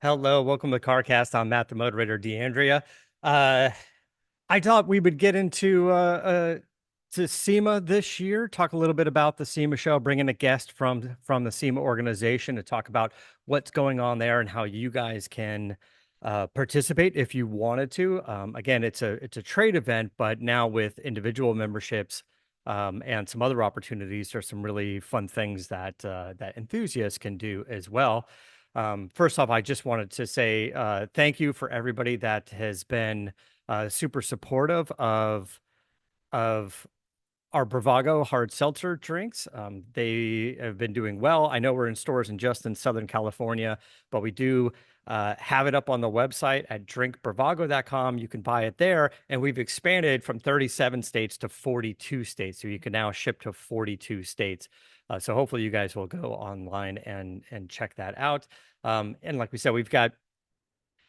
Hello, welcome to CarCast. I'm Matt, the Motorator DeAndrea. Uh, I thought we would get into to SEMA this year, talk a little bit about the SEMA show, bring in a guest from the SEMA organization to talk about what's going on there and how you guys can participate if you wanted to. Again, it's a trade event, but now with individual memberships and some other opportunities, there's some really fun things that enthusiasts can do as well. First off, I just wanted to say thank you for everybody that has been super supportive of our Bravago hard seltzer drinks. They have been doing well. I know we're in stores in Southern California, but we do have it up on the website at drinkbravago.com. You can buy it there, and we've expanded from 37 states to 42 states, so you can now ship to 42 states. So hopefully you guys will go online and check that out. And like we said, we've got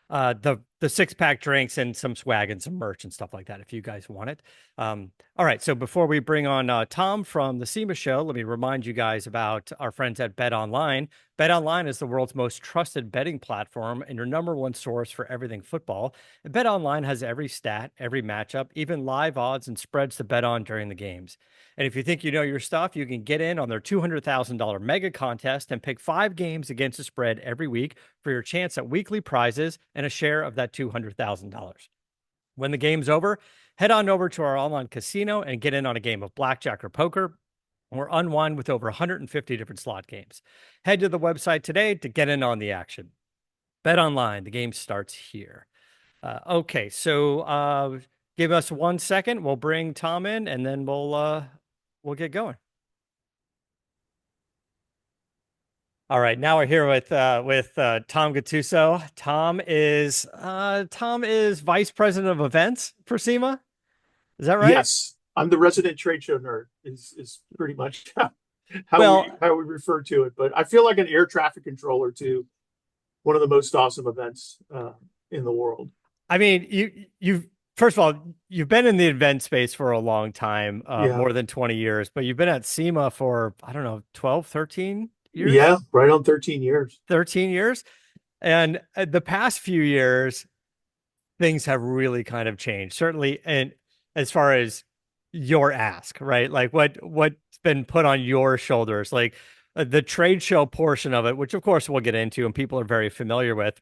the 6-pack drinks and some swag and some merch and stuff like that if you guys want it. All right, so before we bring on Tom from the SEMA show, let me remind you guys about our friends at Bet Online. Bet Online is the world's most trusted betting platform and your number one source for everything football. And Bet Online has every stat, every matchup, even live odds and spreads to bet on during the games. And if you think you know your stuff, you can get in on their $200,000 mega contest and pick 5 games against the spread every week for your chance at weekly prizes and a share of that $200,000. When the game's over, head on over to our online casino and get in on a game of blackjack or poker or unwind with over 150 different slot games. Head to the website today to get in on the action. Bet online, the game starts here. Okay, so give us 1 second. We'll bring Tom in and then we'll get going. All right, now we're here with Tom Gattuso. Tom is vice president of events for SEMA. Is that right? Yes, I'm the resident trade show nerd. Is pretty much how we Well, how we refer to it. But I feel like an air traffic controller to one of the most awesome events in the world. I mean, you've first of all, you've been in the event space for a long time, Yeah, more than 20 years, but you've been at SEMA for, I don't know, 12, 13 yeah, years, right on 13 years. 13 years. And the past few years, things have really kind of changed. Certainly, and as far as your ask, right? Like what's been put on your shoulders, like the trade show portion of it, which of course we'll get into and people are very familiar with,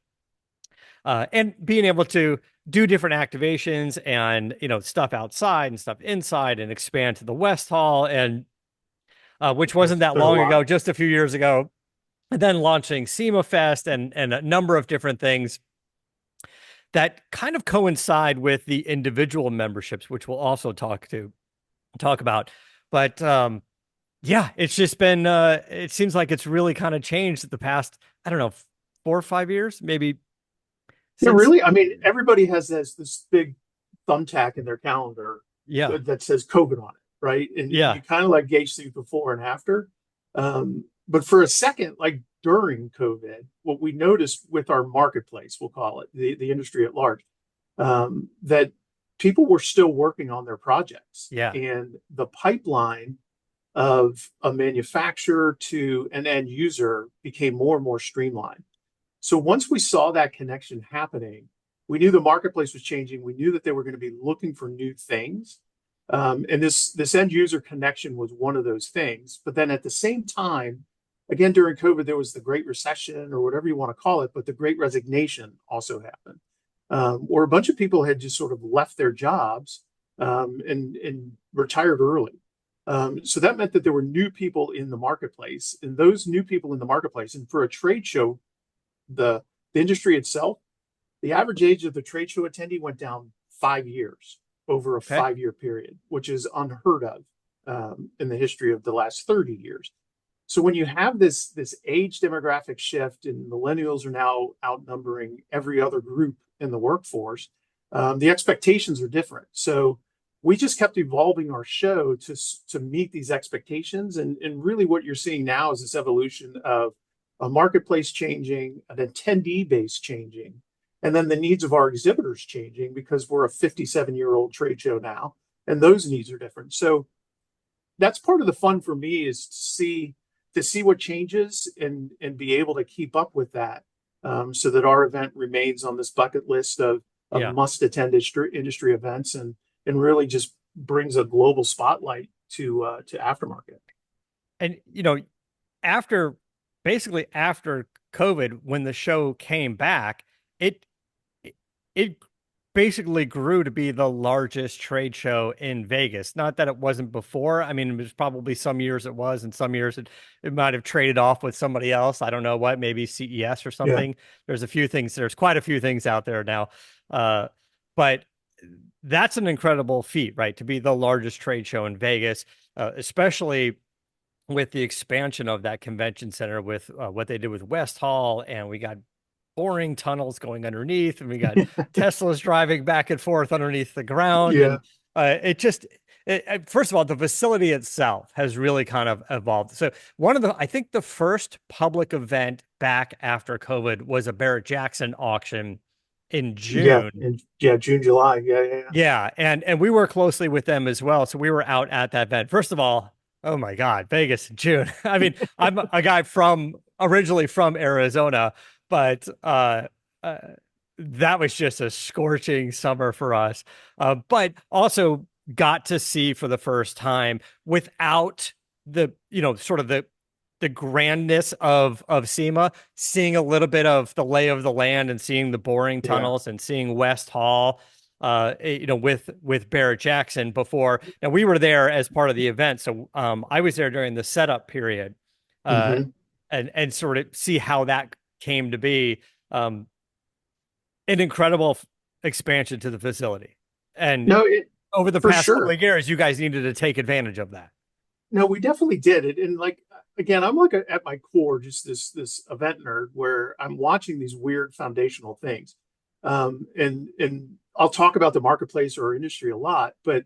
and being able to do different activations and stuff outside and stuff inside and expand to the West Hall and which wasn't It's that been a long ago, lot. just a few years ago, and then launching SEMA Fest and a number of different things that kind of coincide with the individual memberships, which we'll also talk about. But yeah, it's just been it seems like it's really kind of changed the past, I don't know, 4 or 5 years, maybe Yeah, since. really. I mean, everybody has this big thumbtack in their calendar Yeah. that says COVID on it, right? And Yeah. you kind of like gauge things before and after. But for a second, like during COVID, what we noticed with our marketplace, we'll call it the industry at large, that people were still working on their projects, Yeah. and the pipeline of a manufacturer to an end user became more and more streamlined. So once we saw that connection happening, we knew the marketplace was changing. We knew that they were going to be looking for new things. And this end user connection was one of those things. But then at the same time, again, during COVID, there was the Great Recession or whatever you want to call it, but the Great Resignation also happened, where a bunch of people had just sort of left their jobs and retired early. So that meant that there were new people in the marketplace, and those new people in the marketplace, and for a trade show, the industry itself, the average age of the trade show attendee went down 5 years over a Okay. 5 year period, which is unheard of in the history of the last 30 years. So when you have this age demographic shift and millennials are now outnumbering every other group in the workforce, the expectations are different. So we just kept evolving our show to meet these expectations. And really what you're seeing now is this evolution of a marketplace changing, an attendee base changing, and then the needs of our exhibitors changing because we're a 57-year-old trade show now, and those needs are different. So that's part of the fun for me is to see what changes and be able to keep up with that. so that our event remains on this bucket list of Yeah. must-attend industry events, and really just brings a global spotlight to aftermarket. And, after basically after COVID, when the show came back, it it basically grew to be the largest trade show in Vegas. Not that it wasn't before. I mean, it was probably some years it was, and some years it might have traded off with somebody else. I don't know what, maybe CES or Yeah. something. There's quite a few things out there now. But that's an incredible feat, right? To be the largest trade show in Vegas, especially with the expansion of that convention center with what they did with West Hall, and we got boring tunnels going underneath, and we got Teslas driving back and forth underneath the ground, Yeah. and first of all, the facility itself has really kind of evolved. So I think the first public event back after COVID was a Barrett Jackson auction in Yeah. June. And yeah, June, July. Yeah. Yeah. Yeah. Yeah, and we work closely with them as well. So we were out at that event. First of all, oh my God, Vegas in June. I mean, I'm a guy originally from Arizona, but uh, that was just a scorching summer for us. But also got to see for the first time without sort of the grandness of SEMA, seeing a little bit of the lay of the land and seeing the boring Yeah. tunnels and seeing West Hall, with Barrett Jackson before. Now we were there as part of the event, so I was there during the setup period, uh, Hmm. and sort of see how that came to be. An incredible expansion to the facility, and No, over the for past couple sure. of years, you guys needed to take advantage of that. No, we definitely did it. And like again, I'm like at my core just this event nerd where I'm watching these weird foundational things. And I'll talk about the marketplace or our industry a lot, but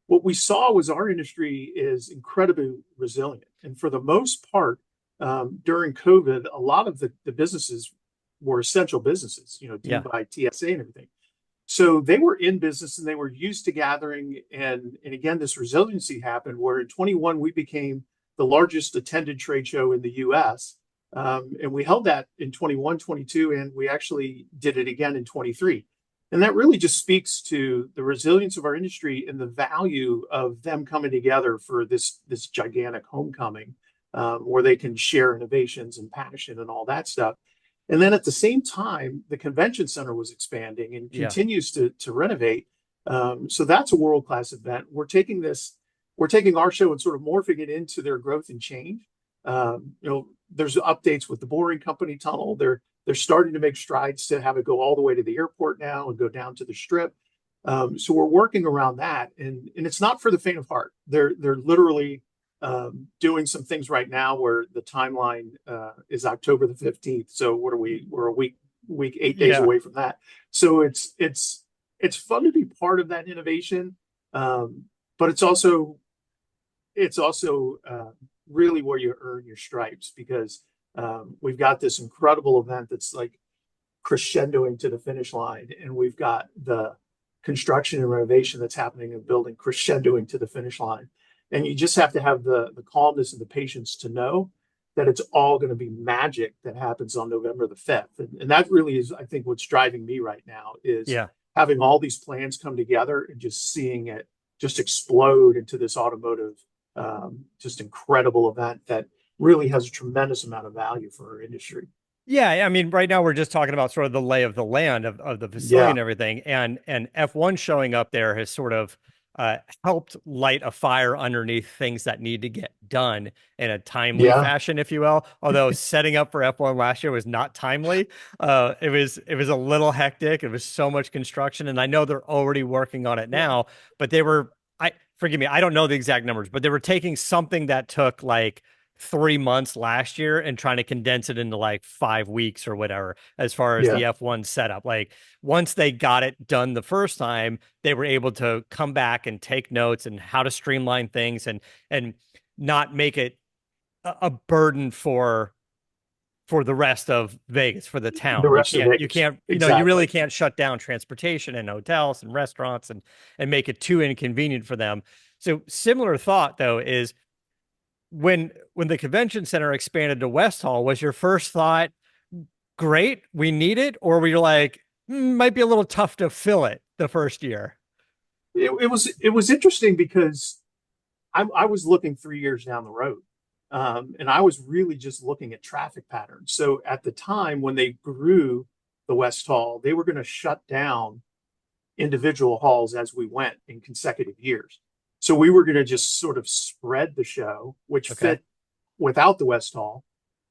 what we saw was our industry is incredibly resilient. And for the most part, during COVID, a lot of the businesses were essential businesses, deemed Yeah, by TSA and everything. So they were in business and they were used to gathering. And again, this resiliency happened where in 21, we became the largest attended trade show in the US. And we held that in 21, 22, and we actually did it again in 23. And that really just speaks to the resilience of our industry and the value of them coming together for this gigantic homecoming, where they can share innovations and passion and all that stuff. And then at the same time, the convention center was expanding and yeah, continues to renovate. So that's a world class event. We're taking our show and sort of morphing it into their growth and change. There's updates with the Boring Company tunnel. They're starting to make strides to have it go all the way to the airport now and go down to the strip. So we're working around that, and it's not for the faint of heart. They're literally doing some things right now where the timeline is October the 15th. So what are we? We're a week 8 days yeah, away from that. So it's fun to be part of that innovation, but it's also really where you earn your stripes because we've got this incredible event that's like crescendoing to the finish line, and we've got the construction and renovation that's happening in building crescendoing to the finish line. And you just have to have the calmness and the patience to know that it's all going to be magic that happens on November the 5th. And that really is, I think, what's driving me right now is yeah. having all these plans come together and just seeing it just explode into this automotive, just incredible event that really has a tremendous amount of value for our industry. Yeah, I mean, right now we're just talking about sort of the lay of the land of the facility Yeah. and everything, and F1 showing up there has sort of helped light a fire underneath things that need to get done in a timely Yeah. fashion, if you will. Although setting up for F1 last year was not timely, it was a little hectic. It was so much construction, and I know they're already working on it Yeah. now, but they were. I forgive me, I don't know the exact numbers, but they were taking something that took like 3 months last year and trying to condense it into like 5 weeks or whatever as far as Yeah. the F1 setup. Like once they got it done the first time, they were able to come back and take notes and how to streamline things and not make it a burden for the rest of Vegas, for the The town. You rest of can't you Vegas. can't you really Exactly. can't shut down transportation and hotels and restaurants and make it too inconvenient for them. So similar thought though is when the convention center expanded to West Hall, was your first thought great, we need it, or were you like, might be a little tough to fill it the first year? It was interesting because I was looking 3 years down the road. And I was really just looking at traffic patterns. So at the time when they grew the West Hall, they were going to shut down individual halls as we went in consecutive years. So we were going to just sort of spread the show, which Okay. fit without the West Hall.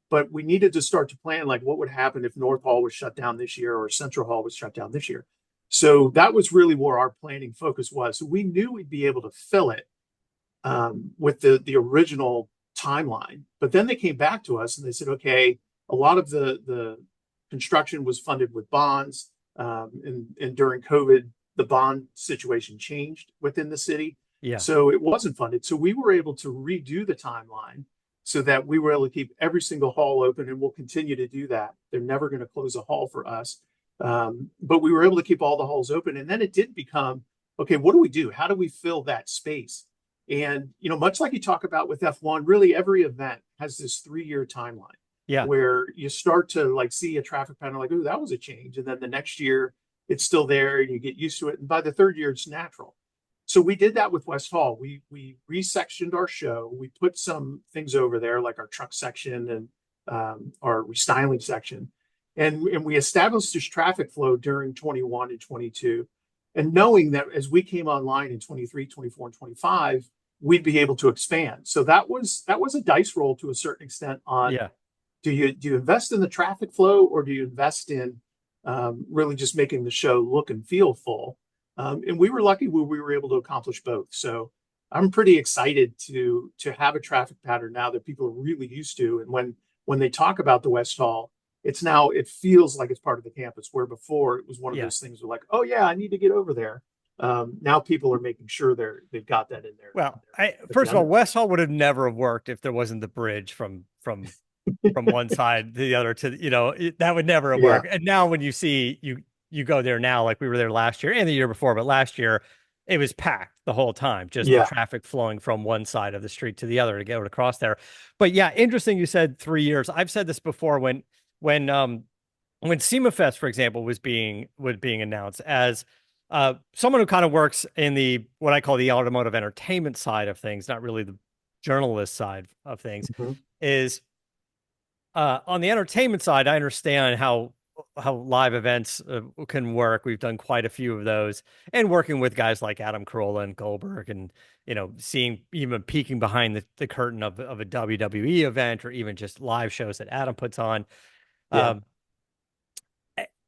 But we needed to start to plan like what would happen if North Hall was shut down this year or Central Hall was shut down this year. So that was really where our planning focus was. So we knew we'd be able to fill it with the original timeline. But then they came back to us and they said, okay, a lot of the construction was funded with bonds, and during COVID, the bond situation changed within the city, Yeah. so it wasn't funded. So we were able to redo the timeline so that we were able to keep every single hall open, and we'll continue to do that. They're never going to close a hall for us, but we were able to keep all the halls open. And then it did become, okay, what do we do? How do we fill that space? And, much like you talk about with F1, really every event has this 3-year timeline Yeah. where you start to like see a traffic pattern like, oh, that was a change. And then the next year it's still there and you get used to it. And by the third year, it's natural. So we did that with West Hall. We resectioned our show. We put some things over there, like our truck section and our restyling section. And we established this traffic flow during 21 and 22. And knowing that as we came online in 23, 24, and 25, we'd be able to expand. So that was a dice roll to a certain extent on Yeah. do you invest in the traffic flow or do you invest in really just making the show look and feel full? And we were lucky we were able to accomplish both. So I'm pretty excited to have a traffic pattern now that people are really used to. And when they talk about the West Hall, it feels like it's part of the campus, where before it was one of Yeah. those things where like, oh yeah, I need to get over there. Now people are making sure they've got that in their Well, first of all, agenda. West Hall would have never have worked if there wasn't the bridge from one side to the other that would never have Yeah, worked. And now when you go there now, like we were there last year and the year before, but last year it was packed the whole time, just the yeah, traffic flowing from one side of the street to the other to get across there. But yeah, interesting you said 3 years. I've said this before when when SEMA Fest, for example, was being announced as someone who kind of works in the what I call the automotive entertainment side of things, not really the journalist side of things, mhm, is on the entertainment side, I understand how live events can work. We've done quite a few of those, and working with guys like Adam Carolla and Goldberg, and seeing even peeking behind the curtain of a WWE event, or even just live shows that Adam puts on. yeah, Um,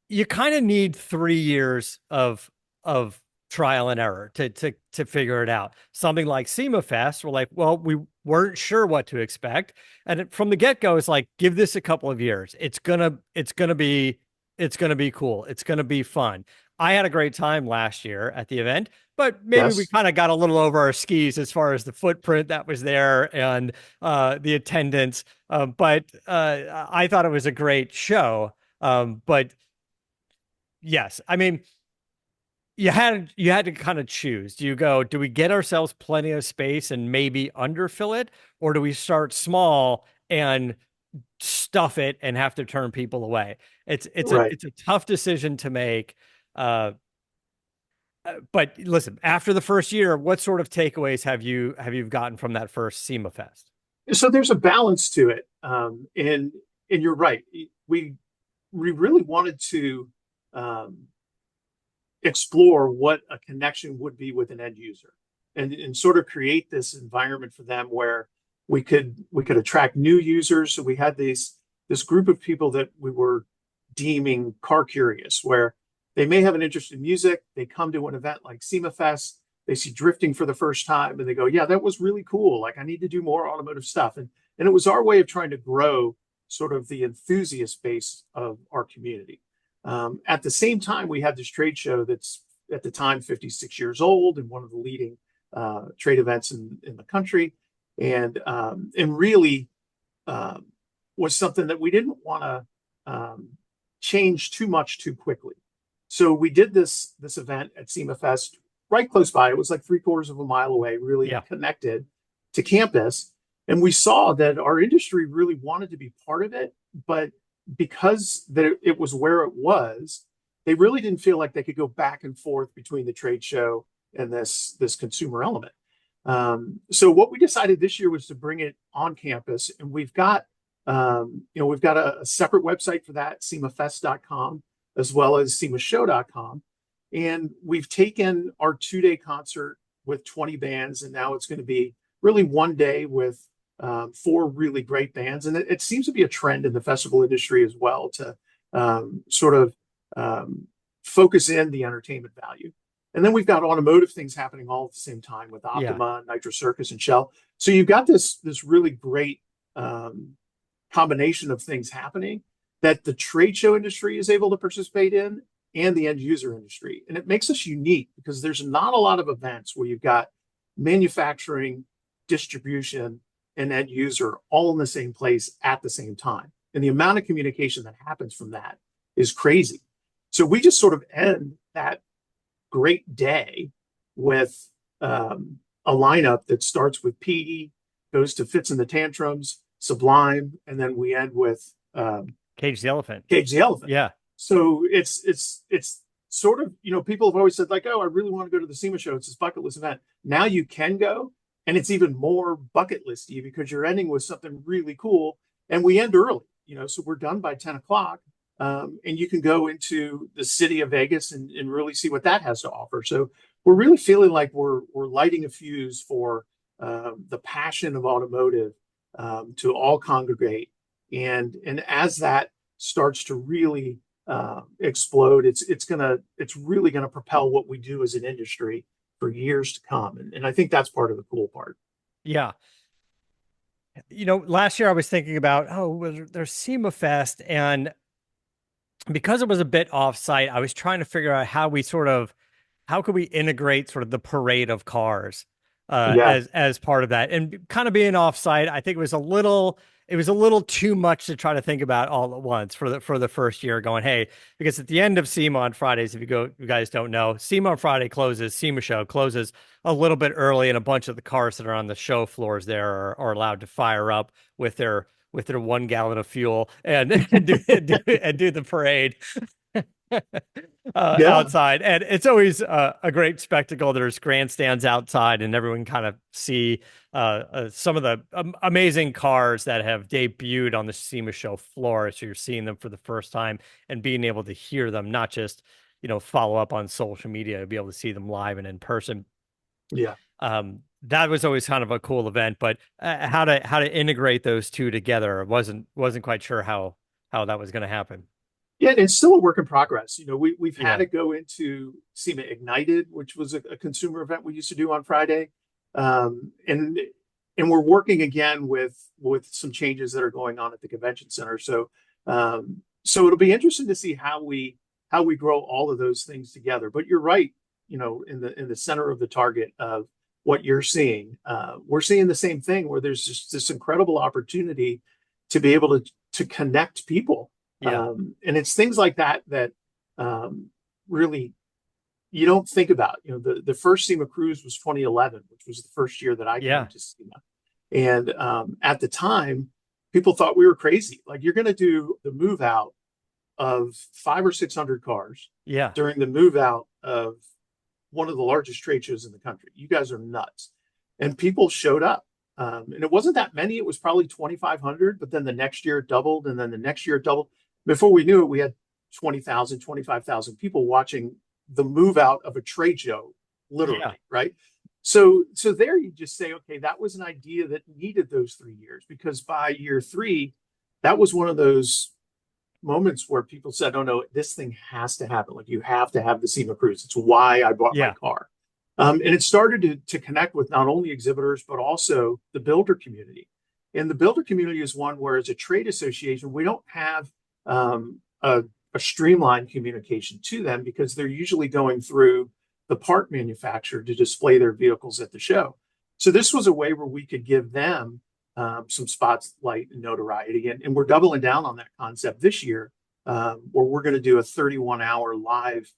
you kind of need 3 years of trial and error to figure it out. Something like SEMA Fest, we're like, well, we weren't sure what to expect, and from the get go, it's like, give this a couple of years. It's gonna be cool. It's gonna be fun. I had a great time last year at the event, but maybe we yes, kind of got a little over our skis as far as the footprint that was there and the attendance. But I thought it was a great show. But yes, I mean, you had to kind of choose. Do we get ourselves plenty of space and maybe underfill it, or do we start small and stuff it and have to turn people away? right. It's a tough decision to make. Uh, but listen, after the first year, what sort of takeaways have you gotten from that first SEMA Fest? So there's a balance to it, and you're right. We really wanted to um, explore what a connection would be with an end user, and sort of create this environment for them where we could attract new users. So we had this group of people that we were deeming car curious, where they may have an interest in music. They come to an event like SEMA Fest, they see drifting for the first time, and they go, "Yeah, that was really cool. Like, I need to do more automotive stuff." And it was our way of trying to grow sort of the enthusiast base of our community. At the same time, we had this trade show that's at the time 56 years old and one of the leading trade events in the country, and really um, was something that we didn't want to change too much too quickly. So we did this event at SEMA Fest right close by. It was like 3/4 of a mile away, really Yeah. connected to campus. And we saw that our industry really wanted to be part of it, but because it was where it was, they really didn't feel like they could go back and forth between the trade show and this consumer element. So what we decided this year was to bring it on campus, and we've got we've got a separate website for that, semafest.com, as well as semashow.com. And we've taken our 2-day concert with 20 bands, and now it's going to be really one day with 4 really great bands. And it seems to be a trend in the festival industry as well to sort of focus in the entertainment value. And then we've got automotive things happening all at the same time with Yeah. Optima, Nitro Circus, and Shell. So you've got this really great combination of things happening that the trade show industry is able to participate in, and the end user industry. And it makes us unique because there's not a lot of events where you've got manufacturing, distribution, and end user all in the same place at the same time. And the amount of communication that happens from that is crazy. So we just sort of end that great day with a lineup that starts with Petey, goes to Fits and the Tantrums, Sublime, and then we end with Cage the Elephant. Cage the Elephant. Yeah. So it's sort of, people have always said like, oh, I really want to go to the SEMA show. It's this bucket list event. Now you can go, and it's even more bucket listy because you're ending with something really cool. And we end early, so we're done by 10 o'clock. And you can go into the city of Vegas and really see what that has to offer. So we're really feeling like we're lighting a fuse for the passion of automotive to all congregate. And as that starts to really explode, it's really gonna propel what we do as an industry for years to come. And I think that's part of the cool part. Yeah. Last year I was thinking about, there's SEMA Fest, and because it was a bit off-site, I was trying to figure out how could we integrate sort of the parade of cars Yeah. as part of that, and kind of being off-site. I think it was a little too much to try to think about all at once for the first year. Going, hey, because at the end of SEMA on Fridays, if you guys don't know, SEMA on Friday closes. SEMA Show closes a little bit early, and a bunch of the cars that are on the show floors there are allowed to fire up with their 1 gallon of fuel and do the parade Yeah. outside. And it's always a great spectacle. There's grandstands outside, and everyone kind of see some of the amazing cars that have debuted on the SEMA show floor. So you're seeing them for the first time and being able to hear them, not just follow up on social media, to be able to see them live and in person. Yeah. That was always kind of a cool event, but how to integrate those two together, wasn't quite sure how that was going to happen. Yeah, and it's still a work in progress. We've had Yeah. it go into SEMA Ignited, which was a consumer event we used to do on Friday, and we're working again with some changes that are going on at the convention center. So it'll be interesting to see how we grow all of those things together. But you're right, in the center of the target of what you're seeing, we're seeing the same thing where there's just this incredible opportunity to be able to connect people. Yeah. And it's things like that really you don't think about. The first SEMA cruise was 2011, which was the first year that I came Yeah. to SEMA. And at the time, people thought we were crazy. Like, you're going to do the move out of 500 or 600 cars Yeah. during the move out of one of the largest trade shows in the country. You guys are nuts. And people showed up. And it wasn't that many. It was probably 2,500, but then the next year it doubled, and then the next year it doubled. Before we knew it, we had 20,000, 25,000 people watching the move out of a trade show, literally, Yeah. right? So there you just say, okay, that was an idea that needed those 3 years, because by year 3, that was one of those moments where people said, oh no, this thing has to happen. Like, you have to have the SEMA cruise. It's why I bought my Yeah. car. And it started to connect with not only exhibitors, but also the builder community. And the builder community is one where, as a trade association, we don't have a streamlined communication to them, because they're usually going through the part manufacturer to display their vehicles at the show. So this was a way where we could give them some spotlight and notoriety. And we're doubling down on that concept this year, where we're going to do a 31-hour live,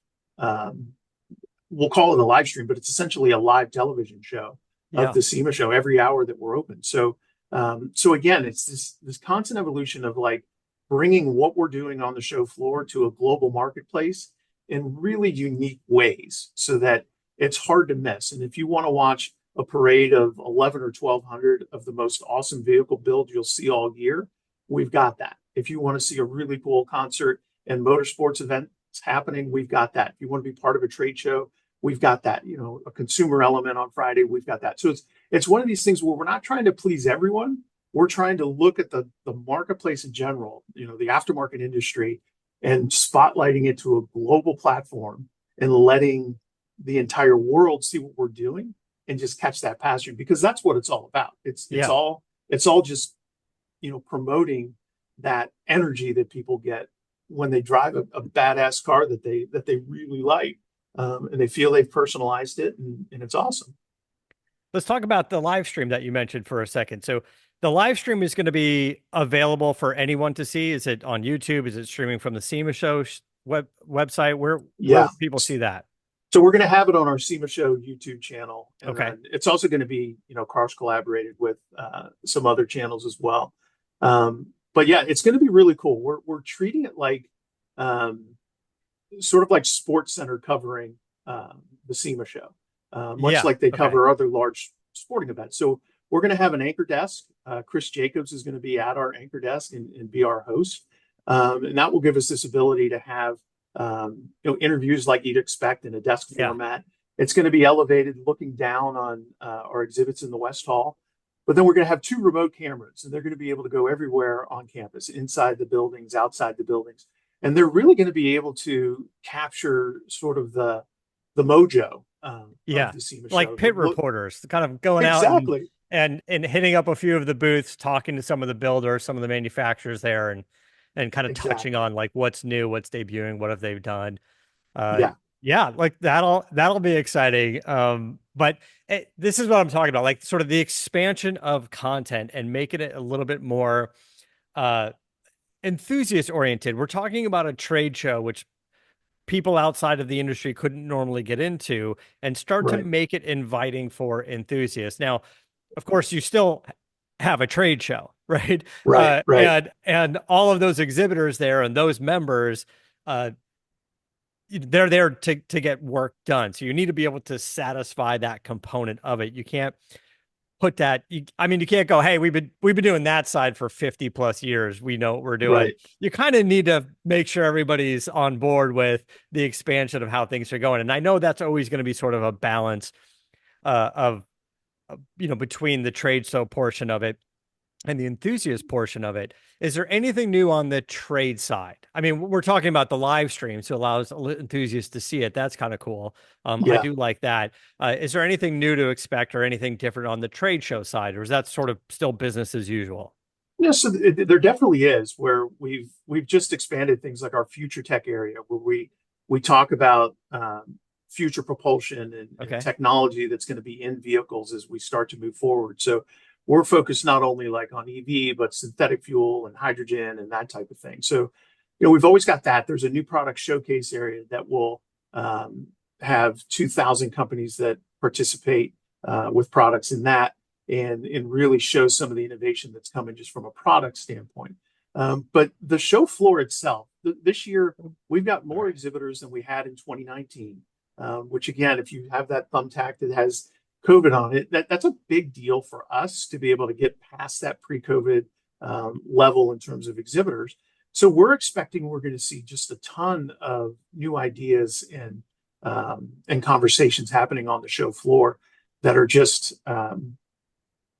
we'll call it a live stream, but it's essentially a live television show of the SEMA show every hour that we're open. So again, it's this constant evolution of, like, bringing what we're doing on the show floor to a global marketplace in really unique ways so that it's hard to miss. And if you want to watch a parade of 11 or 1200 of the most awesome vehicle build you'll see all year, we've got that. If you want to see a really cool concert and motorsports event happening, we've got that. If you want to be part of a trade show, we've got that. You know, a consumer element on Friday, we've got that. So it's one of these things where we're not trying to please everyone. We're trying to look at the marketplace in general, you know, the aftermarket industry, and spotlighting it to a global platform and letting the entire world see what we're doing and just catch that passion, because that's what it's all about. It's all just, you know, promoting that energy that people get when they drive a badass car that they really like, and they feel they've personalized it, and it's awesome. Let's talk about the live stream that you mentioned for a second. So the live stream is going to be available for anyone to see. Is it on YouTube? Is it streaming from the SEMA Show website? Where Yeah. will people see that? So we're going to have it on our SEMA Show YouTube channel, and Okay. then it's also going to be, you know, Cars collaborated with some other channels as well. But yeah, it's going to be really cool. We're treating it like sort of like Sports Center covering the SEMA Show, much like they cover other large sporting events. So we're going to have an anchor desk. Chris Jacobs is going to be at our anchor desk and be our host, and that will give us this ability to have you know, interviews like you'd expect in a desk format. It's going to be elevated, looking down on our exhibits in the West Hall. But then we're going to have 2 remote cameras, and they're going to be able to go everywhere on campus, inside the buildings, outside the buildings. And they're really going to be able to capture sort of the mojo of the SEMA Show. Like pit reporters, kind of going out and hitting up a few of the booths, talking to some of the builders, some of the manufacturers there, and kind of touching on like what's new, what's debuting, what have they done. Like that'll be exciting. But this is what I'm talking about, like sort of the expansion of content and making it a little bit more enthusiast oriented. We're talking about a trade show, which people outside of the industry couldn't normally get into, and start to make it inviting for enthusiasts. Now, of course, you still have a trade show, right? And all of those exhibitors there and those members, they're there to get work done. So you need to be able to satisfy that component of it. You can't put that. I mean, you can't go, hey, we've been doing that side for 50 plus years. We know what we're doing. You kind of need to make sure everybody's on board with the expansion of how things are going. And I know that's always going to be sort of a balance of you know, between the trade show portion of it and the enthusiast portion of it. Is there anything new on the trade side? I mean, we're talking about the live stream, so it allows enthusiasts to see it. That's kind of cool. I do like that. Is there anything new to expect or anything different on the trade show side, or is that sort of still business as usual? Yeah, so there definitely is, where we've just expanded things like our future tech area, where we talk about future propulsion and technology that's going to be in vehicles as we start to move forward. So we're focused not only like on EV, but synthetic fuel and hydrogen and that type of thing. So, you know, we've always got that. There's a new product showcase area that will have 2,000 companies that participate with products in that, and really show some of the innovation that's coming just from a product standpoint. But the show floor itself, this year, we've got more exhibitors than we had in 2019, which again, if you have that thumbtack that has COVID on it, that's a big deal for us to be able to get past that pre-COVID level in terms of exhibitors. So we're expecting we're going to see just a ton of new ideas and conversations happening on the show floor that are just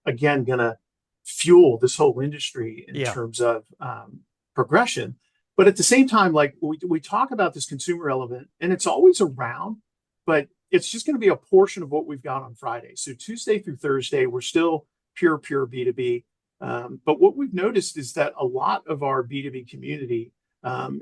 again going to fuel this whole industry in terms of progression. But at the same time, like we talk about this consumer element, and it's always around, but it's just going to be a portion of what we've got on Friday. So Tuesday through Thursday, we're still pure B2B. But what we've noticed is that a lot of our B2B community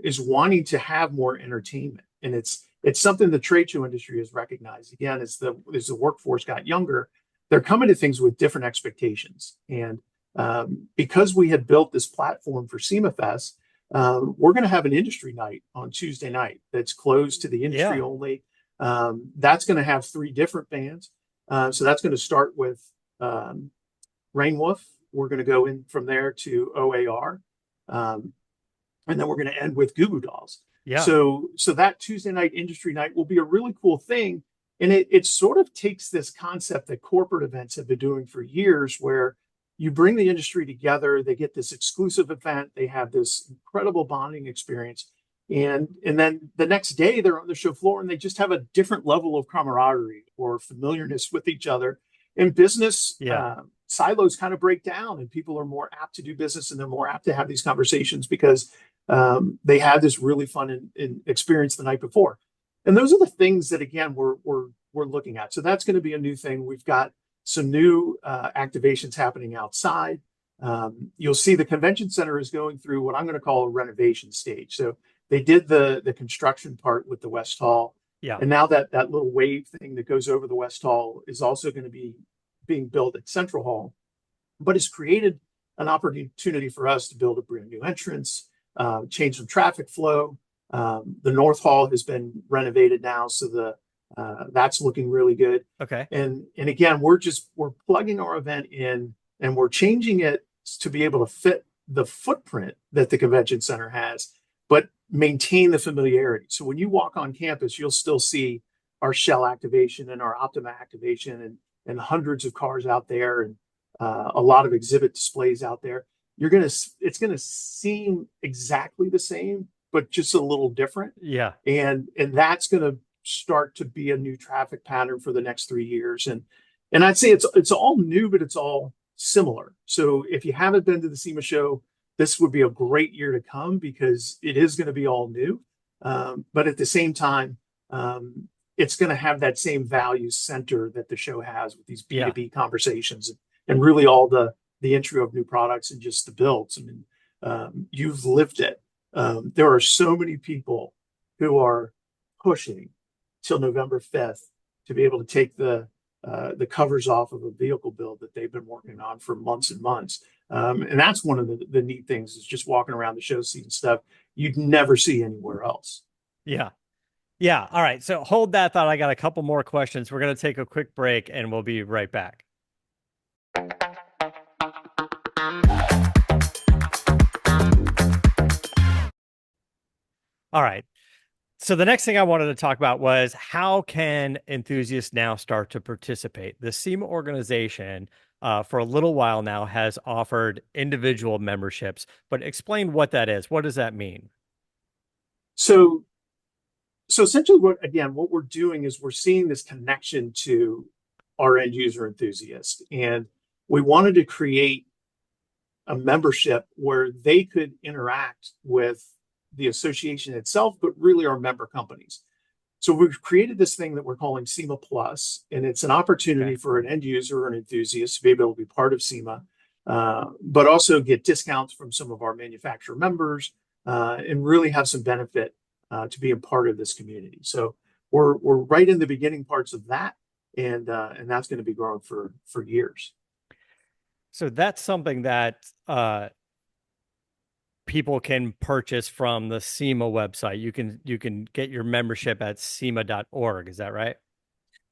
is wanting to have more entertainment. And it's something the trade show industry has recognized. Again, as the workforce got younger, they're coming to things with different expectations. And because we had built this platform for SEMA Fest, we're going to have an industry night on Tuesday night that's closed to the industry only. That's going to have 3 different bands. So that's going to start with Rainwolf. We're going to go in from there to OAR. and then we're going to end with Goo Goo Dolls. Yeah. So that Tuesday night industry night will be a really cool thing. And it sort of takes this concept that corporate events have been doing for years, where you bring the industry together, they get this exclusive event, they have this incredible bonding experience. And then the next day they're on the show floor and they just have a different level of camaraderie or familiarness with each other. And business Yeah. silos kind of break down, and people are more apt to do business, and they're more apt to have these conversations because they had this really fun experience the night before. And those are the things that, again, we're looking at. So that's going to be a new thing. We've got some new activations happening outside. You'll see the convention center is going through what I'm going to call a renovation stage. So they did the construction part with the West Hall. Yeah. And now that little wave thing that goes over the West Hall is also going to be being built at Central Hall, but it's created an opportunity for us to build a brand new entrance, change some traffic flow. The North Hall has been renovated now, so that's looking really good. Okay. And again, we're plugging our event in, and we're changing it to be able to fit the footprint that the convention center has, but maintain the familiarity. So when you walk on campus, you'll still see our Shell activation and our Optima activation and hundreds of cars out there, and a lot of exhibit displays out there. It's gonna seem exactly the same, but just a little different. Yeah. And that's gonna start to be a new traffic pattern for the next 3 years. And I'd say it's all new, but it's all similar. So if you haven't been to the SEMA show, this would be a great year to come, because it is going to be all new. But at the same time, it's going to have that same value center that the show has with these B2B conversations, and really all the entry of new products and just the builds. I mean, you've lived it. There are so many people who are pushing till November 5th to be able to take the covers off of a vehicle build that they've been working on for months and months. And that's one of the neat things, is just walking around the show, seeing stuff you'd never see anywhere else. Yeah. Yeah. All right. So hold that thought. I got a couple more questions. We're going to take a quick break and we'll be right back. All right. So the next thing I wanted to talk about was, how can enthusiasts now start to participate? The SEMA organization, for a little while now, has offered individual memberships, but explain what that is. What does that mean? So essentially what we're doing is we're seeing this connection to our end user enthusiast, and we wanted to create a membership where they could interact with the association itself, but really our member companies. So we've created this thing that we're calling SEMA Plus, and it's an opportunity for an end user or an enthusiast to be able to be part of SEMA, but also get discounts from some of our manufacturer members, and really have some benefit to being part of this community. So we're right in the beginning parts of that, and that's going to be growing for years. So that's something that people can purchase from the SEMA website. You can get your membership at SEMA.org. Is that right?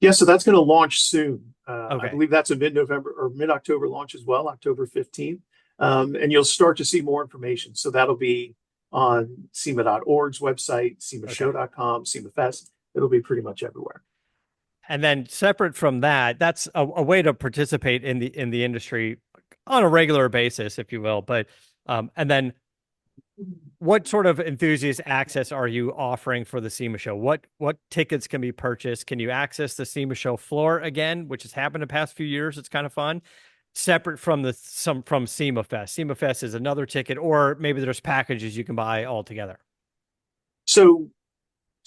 Yeah, so that's going to launch soon. Okay. I believe that's a mid-November or mid-October launch as well, October 15th. And you'll start to see more information. So that'll be on SEMA.org's website, SEMAShow.com, SEMA Fest. It'll be pretty much everywhere. And then separate from that, that's a way to participate in the industry on a regular basis, if you will. But and then what sort of enthusiast access are you offering for the SEMA show? What tickets can be purchased? Can you access the SEMA show floor again, which has happened the past few years? It's kind of fun. Separate from from SEMA Fest. SEMA Fest is another ticket, or maybe there's packages you can buy all together. So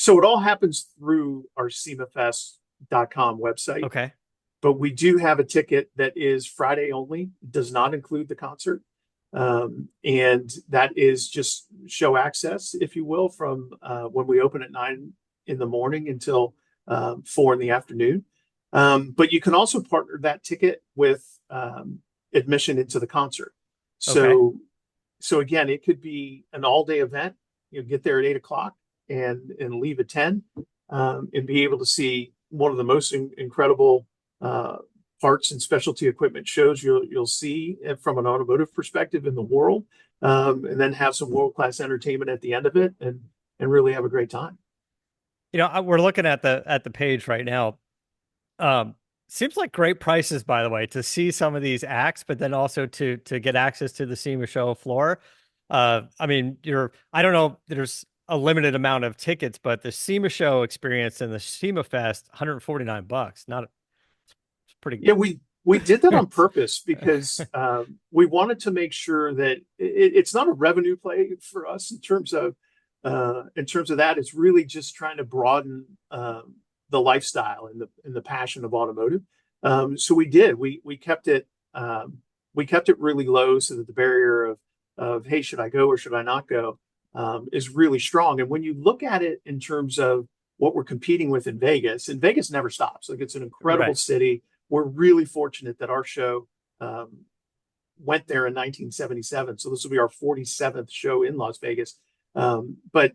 it all happens through our SEMAFest.com website. Okay. But we do have a ticket that is Friday only, does not include the concert. And that is just show access, if you will, from when we open at 9 in the morning until 4 in the afternoon. But you can also partner that ticket with admission into the concert. So again, it could be an all-day event. You get there at 8 o'clock and leave at 10, and be able to see one of the most incredible parts and specialty equipment shows you'll see from an automotive perspective in the world. and then have some world-class entertainment at the end of it, and really have a great time. We're looking at the page right now. Um, Seems like great prices, by the way, to see some of these acts, but then also to get access to the SEMA show floor. I mean, I don't know, there's a limited amount of tickets, but the SEMA show experience and the SEMA Fest, $149. Not It's pretty. Yeah, we did that on purpose because we wanted to make sure that it's not a revenue play for us in terms of that. It's really just trying to broaden the lifestyle and the passion of automotive. So we kept it really low so that the barrier of hey, should I go or should I not go, is really strong. And when you look at it in terms of what we're competing with in Vegas, and Vegas never stops. Like, it's an incredible Right. city. We're really fortunate that our show went there in 1977. So this will be our 47th show in Las Vegas. But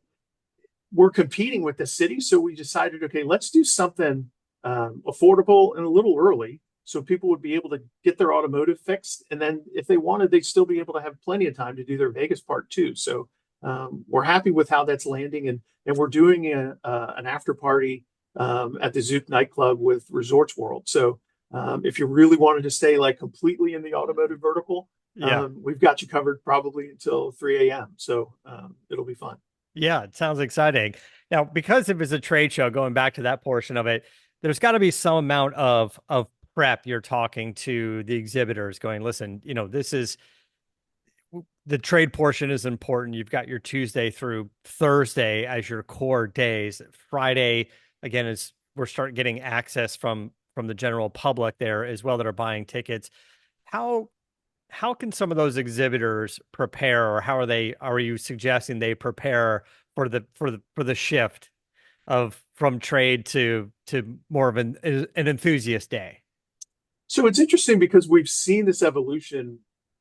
we're competing with the city. So we decided, okay, let's do something affordable and a little early so people would be able to get their automotive fixed. And then if they wanted, they'd still be able to have plenty of time to do their Vegas part too. So we're happy with how that's landing. And we're doing an after party at the Zouk nightclub with Resorts World. So if you really wanted to stay like completely in the automotive vertical, Yeah. we've got you covered probably until 3 a.m. So it'll be fun. Yeah, it sounds exciting. Now, because it was a trade show, going back to that portion of it, there's got to be some amount of prep. You're talking to the exhibitors, going, listen, this is the trade portion is important. You've got your Tuesday through Thursday as your core days. Friday, again, is we're starting getting access from the general public there as well that are buying tickets. How how can some of those exhibitors prepare, or are you suggesting they prepare for the shift of from trade to more of an enthusiast day? So it's interesting because we've seen this evolution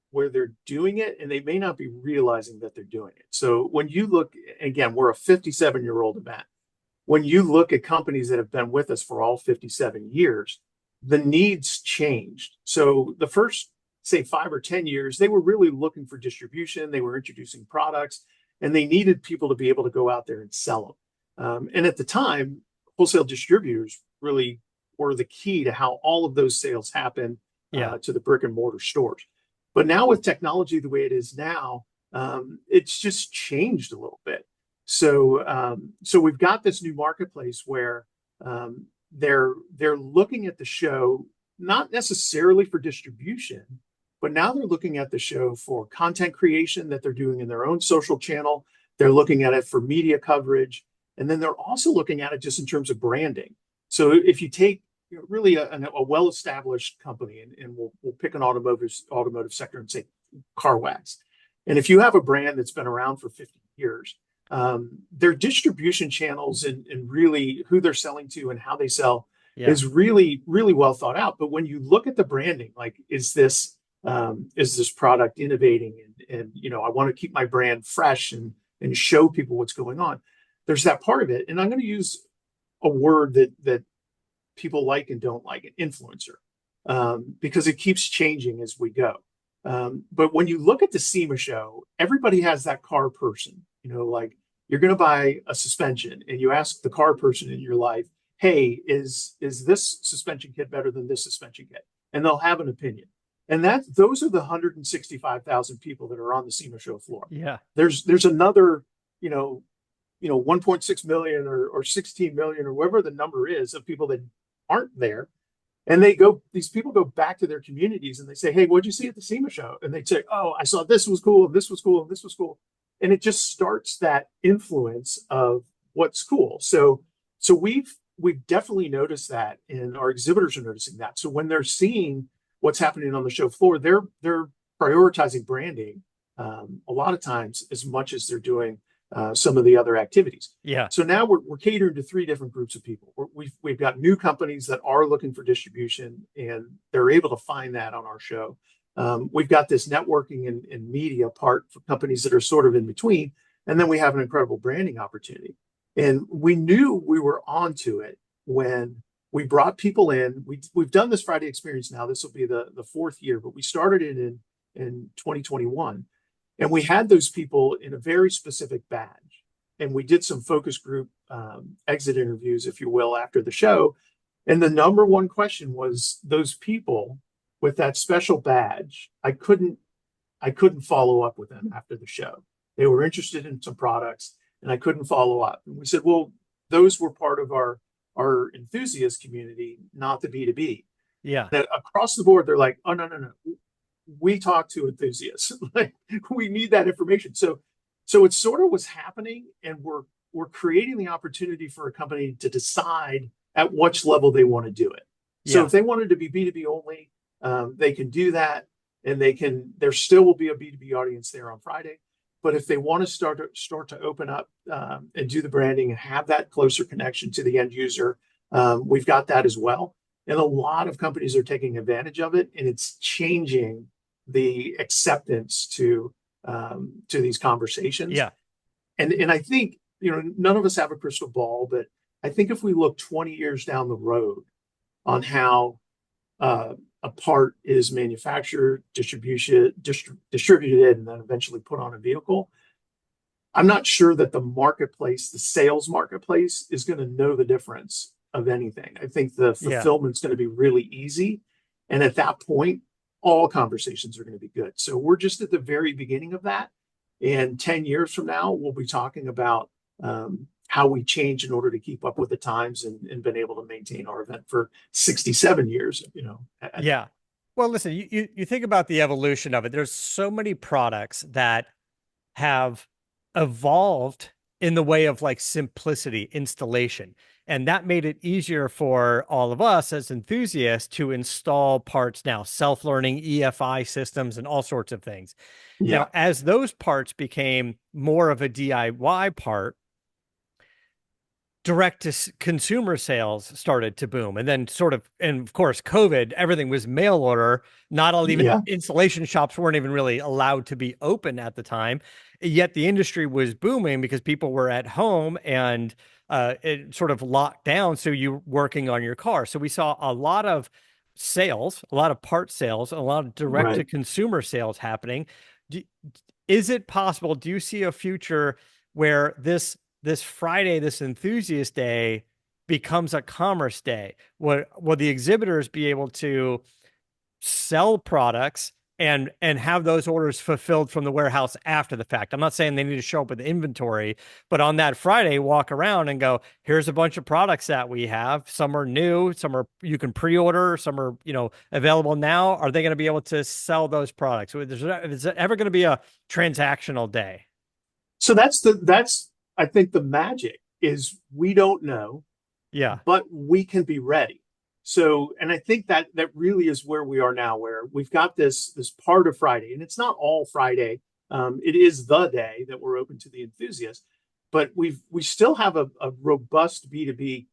where they're doing it and they may not be realizing that they're doing it. So when you look, again, we're a 57-year-old event. When you look at companies that have been with us for all 57 years, the needs changed. So the first, say, 5 or 10 years, they were really looking for distribution. They were introducing products, and they needed people to be able to go out there and sell them. And at the time, wholesale distributors really were the key to how all of those sales happen Yeah. to the brick and mortar stores. But now with technology the way it is now, it's just changed a little bit. So we've got this new marketplace where they're looking at the show not necessarily for distribution, but now they're looking at the show for content creation that they're doing in their own social channel. They're looking at it for media coverage, and then they're also looking at it just in terms of branding. So if you take really a well-established company, and we'll pick an automotive sector and say Car Wax, and if you have a brand that's been around for 50 years, their distribution channels and really who they're selling to and how they sell Yeah. is really, really well thought out. But when you look at the branding, like, is this product innovating? And I want to keep my brand fresh and show people what's going on. There's that part of it. And I'm going to use a word that people like and don't like, an influencer, because it keeps changing as we go. But when you look at the SEMA show, everybody has that car person, like, you're going to buy a suspension and you ask the car person in your life, hey, is this suspension kit better than this suspension kit? And they'll have an opinion. And those are the 165,000 people that are on the SEMA show floor. Yeah. There's another, 1.6 million or 16 million or whatever the number is of people that aren't there. And these people go back to their communities and they say, hey, what'd you see at the SEMA show? And they say, oh, I saw this was cool, and this was cool, and this was cool. And it just starts that influence of what's cool. So we've definitely noticed that, and our exhibitors are noticing that. So when they're seeing what's happening on the show floor, they're prioritizing branding a lot of times as much as they're doing some of the other activities. Yeah. So now we're catering to three different groups of people. We've got new companies that are looking for distribution, and they're able to find that on our show. We've got this networking and media part for companies that are sort of in between, and then we have an incredible branding opportunity. And we knew we were onto it when we brought people in. We've done this Friday experience now. This will be the fourth year, but we started it in 2021. And we had those people in a very specific badge. And we did some focus group exit interviews, if you will, after the show. And the number one question was those people with that special badge. I couldn't follow up with them after the show. They were interested in some products, and I couldn't follow up. And we said, well, those were part of our enthusiast community, not the B2B. Yeah. That across the board, they're like, oh no, no, no. We talk to enthusiasts. Like we need that information. So it sort of was happening, and we're creating the opportunity for a company to decide at which level they want to do it. So Yeah. if they wanted to be B2B only, they can do that, and there still will be a B2B audience there on Friday. But if they want to start to open up and do the branding and have that closer connection to the end user, we've got that as well. And a lot of companies are taking advantage of it, and it's changing the acceptance to these conversations. Yeah. And I think, none of us have a crystal ball, but I think if we look 20 years down the road on how a part is manufactured, distributed, and then eventually put on a vehicle, I'm not sure that the sales marketplace, is going to know the difference of anything. I think the Yeah. fulfillment's going to be really easy. And at that point, all conversations are going to be good. So we're just at the very beginning of that. And 10 years from now, we'll be talking about how we change in order to keep up with the times and been able to maintain our event for 67 years, Yeah. Well, listen, you think about the evolution of it. There's so many products that have evolved in the way of like simplicity installation. And that made it easier for all of us as enthusiasts to install parts now, self-learning EFI systems and all sorts of things. Now, Yeah, as those parts became more of a DIY part, direct to consumer sales started to boom. And then and of course, COVID, everything was mail order. Not all, even yeah, installation shops weren't even really allowed to be open at the time. Yet the industry was booming because people were at home and it sort of locked down. So you working on your car. So we saw a lot of sales, a lot of part sales, a lot of direct to right. consumer sales happening. Do, is it possible? Do you see a future where this Friday, this enthusiast day becomes a commerce day? Will the exhibitors be able to sell products and have those orders fulfilled from the warehouse after the fact? I'm not saying they need to show up with inventory, but on that Friday, walk around and go, here's a bunch of products that we have. Some are new, some are you can pre-order, some are, available now. Are they going to be able to sell those products? Is it ever going to be a transactional day? So that's I think the magic is we don't know, Yeah. but we can be ready. So, and I think that really is where we are now, where we've got this part of Friday, and it's not all Friday. It is the day that we're open to the enthusiasts, but we still have a robust B2B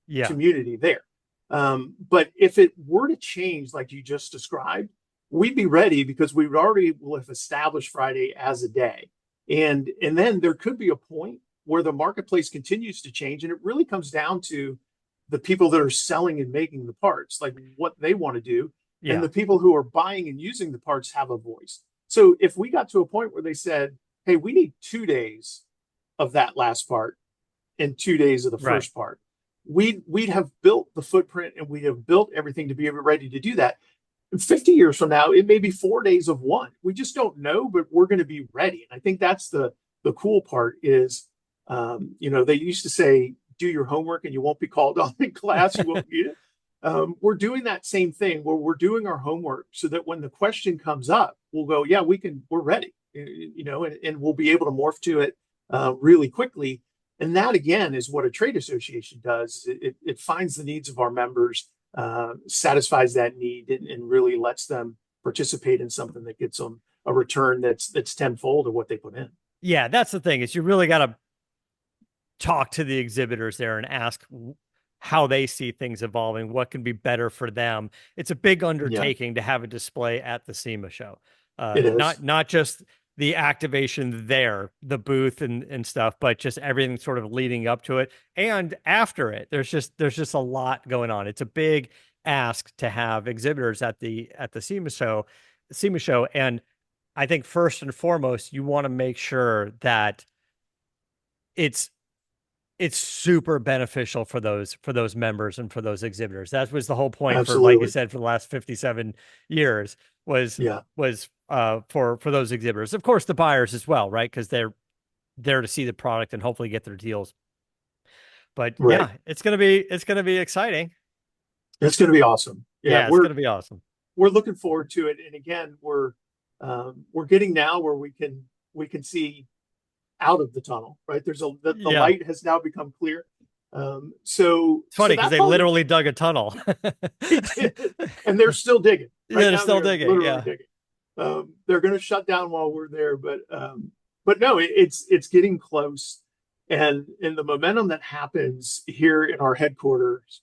Yeah. community there. But if it were to change, like you just described, we'd be ready because we would already will have established Friday as a day. And then there could be a point where the marketplace continues to change, and it really comes down to the people that are selling and making the parts, like what they want to do, and Yeah. the people who are buying and using the parts have a voice. So if we got to a point where they said, hey, we need 2 days of that last part and 2 days of the Right. first part, we'd have built the footprint and we'd have built everything to be ready to do that. 50 years from now, it may be 4 days of one. We just don't know, but we're going to be ready. And I think that's the cool part is, they used to say, do your homework and you won't be called on in class. You won't need it. We're doing that same thing where we're doing our homework so that when the question comes up, we'll go, yeah, we're ready, and we'll be able to morph to it really quickly. And that again is what a trade association does. It finds the needs of our members, satisfies that need, and really lets them participate in something that gets them a return that's tenfold of what they put in. Yeah, that's the thing is you really got to talk to the exhibitors there and ask how they see things evolving, what can be better for them. It's a big Yeah, undertaking to have a display at the SEMA show. it is. Not just the activation there, the booth and stuff, but just everything sort of leading up to it and after it. There's just a lot going on. It's a big ask to have exhibitors at the SEMA show, and I think first and foremost, you want to make sure that it's it's super beneficial for those members and for those exhibitors. That was the whole point for, like you Absolutely. said, for the last 57 years was Yeah. for those exhibitors. Of course, the buyers as well, right? Because they're there to see the product and hopefully get their deals. But Right. yeah, it's gonna be exciting. It's going to be awesome. Yeah. Yeah, it's gonna be awesome. We're looking forward to it. And again, we're getting now where we can see out of the tunnel, right? The Yeah. light has now become clear. So It's so funny because that they part literally dug a tunnel. they did, and they're still digging right They're now. still They're digging. literally Yeah. digging. They're going to shut down while we're there, but no, it's getting close, and the momentum that happens here in our headquarters,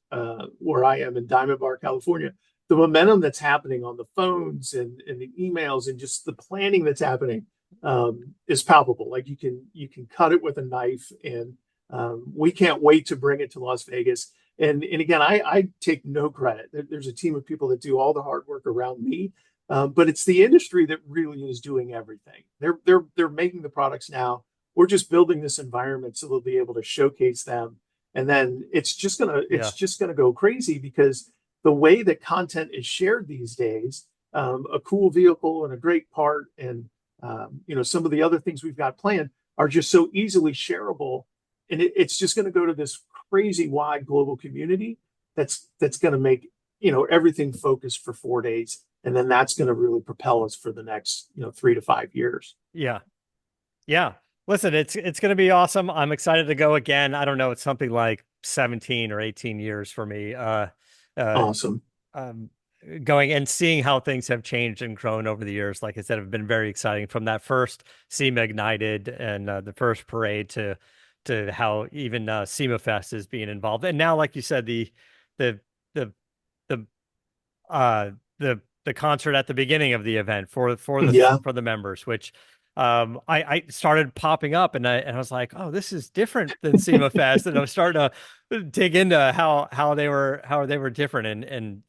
where I am in Diamond Bar, California, the momentum that's happening on the phones and the emails and just the planning that's happening is palpable. Like you can cut it with a knife, and we can't wait to bring it to Las Vegas. And again, I take no credit. There's a team of people that do all the hard work around me, but it's the industry that really is doing everything. They're making the products now. We're just building this environment so they'll be able to showcase them, and then Yeah. it's just gonna go crazy because the way that content is shared these days, a cool vehicle and a great part, and some of the other things we've got planned are just so easily shareable, and it's just going to go to this crazy wide global community that's going to make everything focused for 4 days, and then that's going to really propel us for the next 3 to 5 years. Yeah. Yeah. Listen, it's going to be awesome. I'm excited to go again. I don't know, it's something like 17 or 18 years for me. Uh, Awesome. um, Going and seeing how things have changed and grown over the years, like I said, have been very exciting from that first SEMA Ignited and the first parade to how even SEMA Fest is being involved. And now, like you said, the the the uh the concert at the beginning of the event Yeah. for the members, which I started popping up and I was like, oh, this is different than SEMA Fest, and I was starting to dig into how they were different and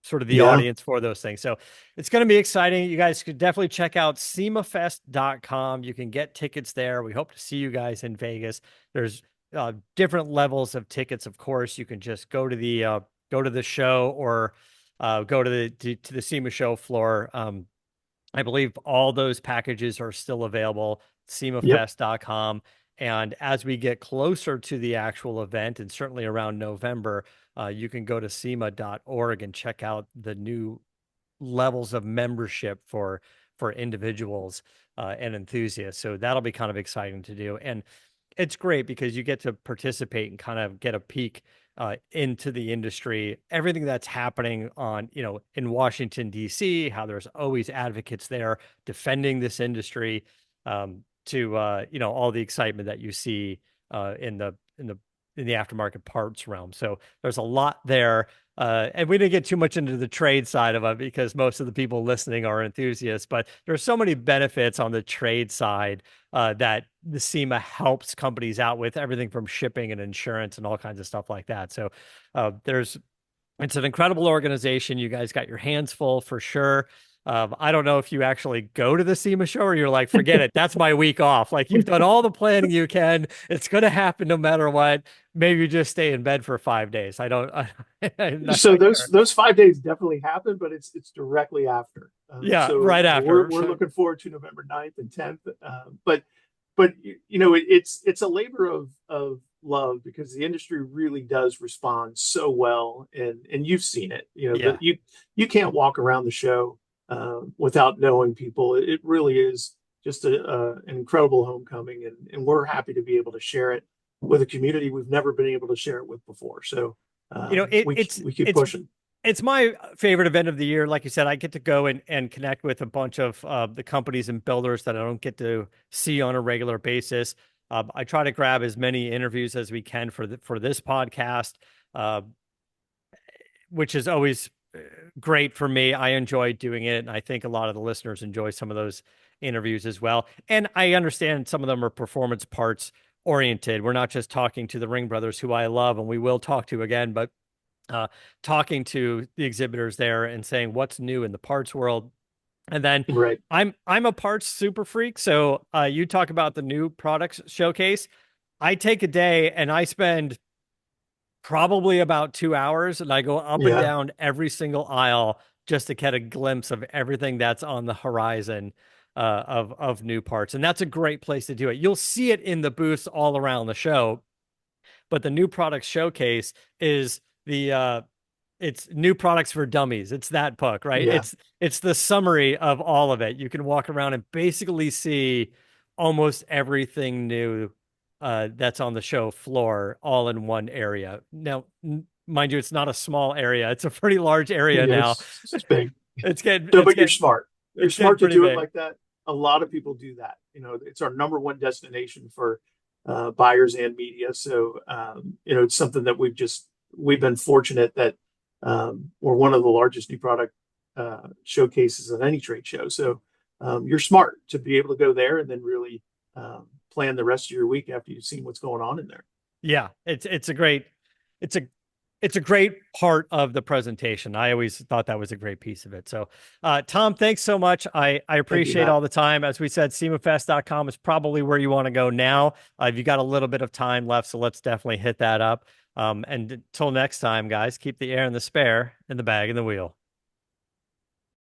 sort of the Yeah. audience for those things. So it's going to be exciting. You guys could definitely check out semafest.com. You can get tickets there. We hope to see you guys in Vegas. There's different levels of tickets, of course. You can just go to the show or go to to the SEMA show floor. I believe all those packages are still available, Yep. semafest.com. And as we get closer to the actual event, and certainly around November, you can go to SEMA.org and check out the new levels of membership for individuals and enthusiasts. So that'll be kind of exciting to do. And it's great because you get to participate and kind of get a peek into the industry, everything that's happening on, in Washington, D.C., how there's always advocates there defending this industry, to, all the excitement that you see in the aftermarket parts realm. So there's a lot there. And we didn't get too much into the trade side of it because most of the people listening are enthusiasts, but there's so many benefits on the trade side that the SEMA helps companies out with, everything from shipping and insurance and all kinds of stuff like that. So it's an incredible organization. You guys got your hands full for sure. I don't know if you actually go to the SEMA show or you're like, forget it. That's my week off. Like you've done all the planning you can. It's going to happen no matter what. Maybe you just stay in bed for 5 days. I'm not So quite those sure. those 5 days definitely happen, but it's directly after. Yeah, So right after. we're So looking forward to November 9th and 10th. But it's a labor of love because the industry really does respond so well, and you've seen it. yeah, You can't walk around the show without knowing people. It really is just an incredible homecoming, and we're happy to be able to share it with a community we've never been able to share it with before. So we keep pushing. it's my favorite event of the year. Like you said, I get to go and connect with a bunch of the companies and builders that I don't get to see on a regular basis. I try to grab as many interviews as we can for this podcast, uh, which is always great for me. I enjoy doing it, and I think a lot of the listeners enjoy some of those interviews as well. And I understand some of them are performance parts oriented. We're not just talking to the Ring brothers, who I love and we will talk to again, but uh, talking to the exhibitors there and saying what's new in the parts world, And then Right. I'm a parts super freak. So you talk about the new products showcase. I take a day and I spend probably about 2 hours and I go up and Yeah. down every single aisle just to get a glimpse of everything that's on the horizon of new parts. And that's a great place to do it. You'll see it in the booths all around the show, but the new products showcase is the it's new products for dummies. It's that book, right? Yeah. It's the summary of all of it. You can walk around and basically see almost everything new that's on the show floor all in one area. Now, mind you, it's not a small area. It's a pretty large area now. It's big. It's getting No, it's but you're getting smart. You're it's getting smart to pretty do it big. like that. A lot of people do that. It's our number one destination for buyers and media. So, it's something that we've been fortunate that we're one of the largest new product showcases at any trade show. So, you're smart to be able to go there and then really plan the rest of your week after you've seen what's going on in there. Yeah, it's a great it's a it's a great part of the presentation. I always thought that was a great piece of it. So, Tom, thanks so much. I Thank you, appreciate Matt. all the time. As we said, SEMAfest.com is probably where you want to go now. You've got a little bit of time left, so let's definitely hit that up. And until next time, guys, keep the air in the spare and the bag in the wheel.